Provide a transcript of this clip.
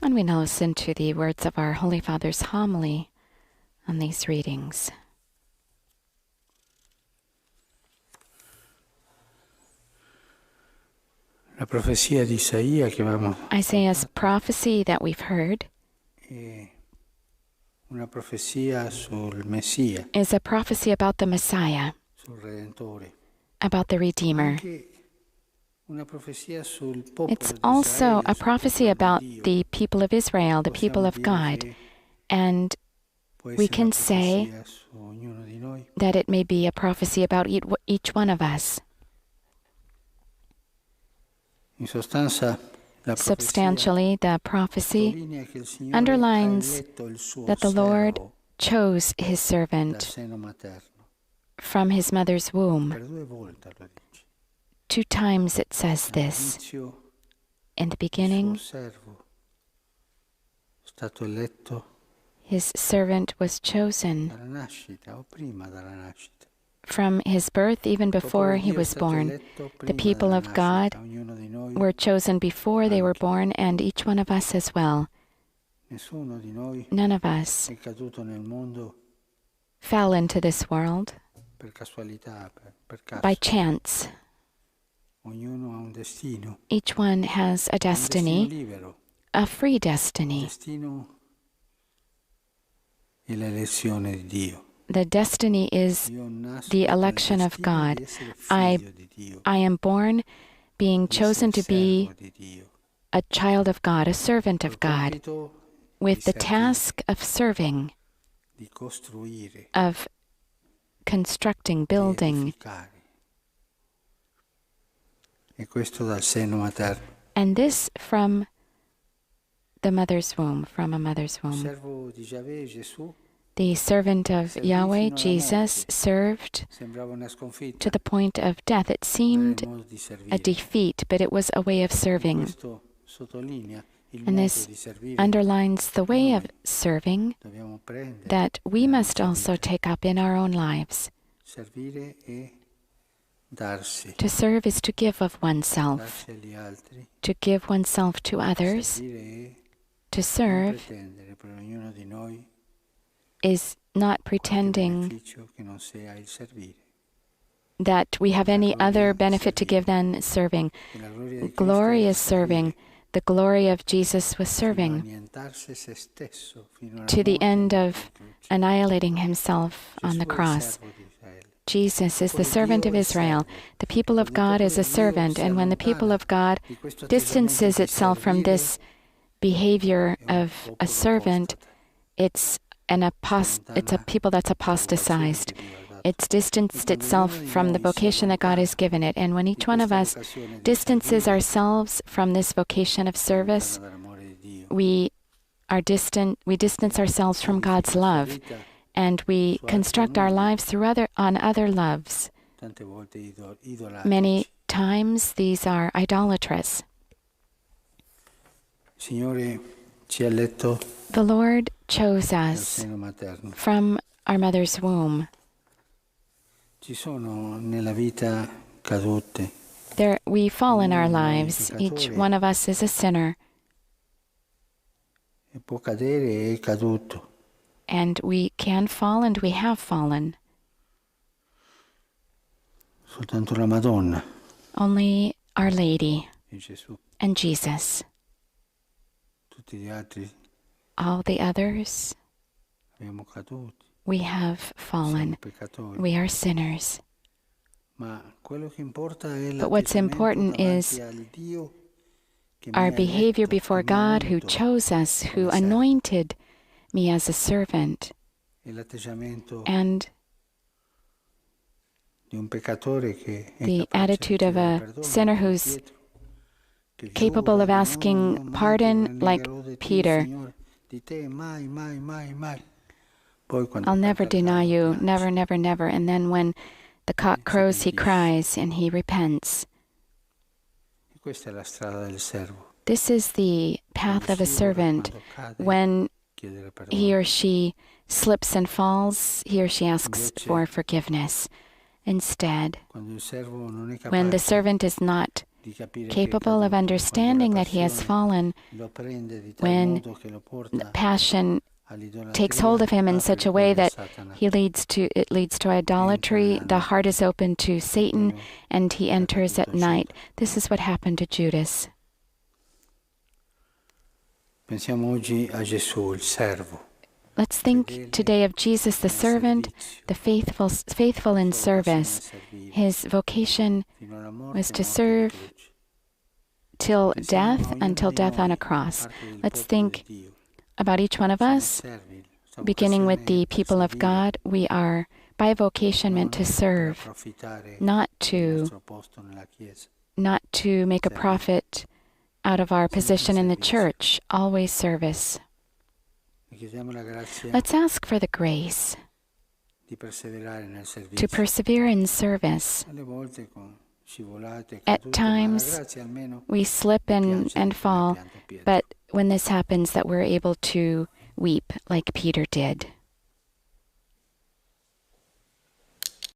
And we now listen to the words of our Holy Father's homily on these readings. La profezia di Isaia che avevamo Isaiah's prophecy that we've heard è una profezia sul Messia, is a prophecy about the Messiah, sul Redentore. about the Redeemer. Anche una profezia sul popolo It's di also Israele, a sul prophecy popolo about di Dio. the people of Israel, the people Possiamo of dire God, che and può we essere can una say profezia su ognuno di noi. that it may be a prophecy about each one of us. In sostanza, la profezia Substantially, the prophecy sottolinea che il Signore underlines ha eletto il suo that the Lord servo chose his dal servant seno materno. from his mother's womb. Per 2 volte lo dice. 2 times it says this. All'inizio In the il suo beginning, servo è stato eletto his servant was chosen dalla nascita o prima dalla nascita. from his birth, even before he was born. The people of God were chosen before they were born, and each one of us as well. Nessuno di noi None of us è caduto nel mondo fell into this world per casualità, per caso. by chance. Ognuno ha un destino, Each one has a un destino destiny, libero. a free Il destiny. destino è l'elezione di Dio. The destiny is Io nasco the con il election of destino God. di essere I figlio di Dio, I am born being di chosen to essere be servo di Dio. a child of God, a servant of Col God, compito with the di servire, task of serving, di costruire, of constructing, di building, edificare. E questo dal seno materno. and this from the mother's womb, from a mother's Il womb. servo di Giavè, Gesù, The servant of Yahweh, Jesus, served sembrava una sconfitta. to the point of death. It Era seemed il modo di a servire. defeat, but it was a way of serving. Questo sottolinea il And modo this di servire. underlines the way of serving Dobbiamo prendere. that we must also take up in our own lives. Servire e darsi. To serve is to give of oneself, Darsi agli altri. to give oneself to others. Servire e To non serve pretendere per ognuno di noi is not qualche pretending beneficio che non sia il servire. that we have any other benefit to give than serving. E la gloria di Cristo Glory è is serving. servire The glory of Jesus was fino a serving annientarsi se stesso, fino alla to the morte end sulla of croce. annihilating himself on the Gesù è il cross. servo di Israele. Jesus is the servant of Israel. The people of God is a servant, and when the people of God distances itself from this behavior of a servant, it's a people that's apostatized. It's distanced itself from the vocation that God has given it. And when each one of us distances ourselves from this vocation of service, we distance ourselves from God's love, and we construct our lives on other loves. Tante volte idolatrici. Many times these are idolatrous. Signore ci ha eletto The Lord chose dal us seno materno. from our mother's womb. Ci sono nella vita cadute, We fall in our lives. Each one of us is a sinner, e può cadere e è caduto. and we can fall, and we have fallen. Soltanto la Madonna Only Our Lady e Gesù. and Jesus. Tutti gli altri All the others, abbiamo caduti, we have fallen. siamo peccatori. We are sinners. Ma quello che importa è But what's important is al Dio che mi our ha behavior eletto, before che mi ha God, who unto, chose us, who come servo. anointed me as a servant, E l'atteggiamento and di un peccatore che è the capace di attitude of chiedere a perdono, sinner come who's Pietro, che capable giura, of asking mai pardon mi like negherò di te, Peter. Signore, di te mai, mai, mai, mai. Poi quando I'll never canta il deny gallo, you, piange. never, never, never. And then when the cock crows, he cries and he repents. E questa è la strada del servo. This is the path of a servant. When Chiedere perdono. he or she slips and falls, he or she asks for forgiveness. Instead, Quando il servo non è when the capace servant is not capable of understanding that he has fallen when passion takes hold of him in such a way that it leads to idolatry. The heart is open to Satan, and he enters at night. This is what happened to Judas. Pensiamo oggi a Gesù, il servo. Let's think today of Jesus, the servant, the faithful in service. His vocation was to serve till death, until death on a cross. Let's think about each one of us, beginning with the people of God. We are, by vocation, meant to serve, not to make a profit out of our position in the church, always service. Let's ask for the grace to persevere in service. At times, we slip and fall, but when this happens, that we're able to weep like Peter did.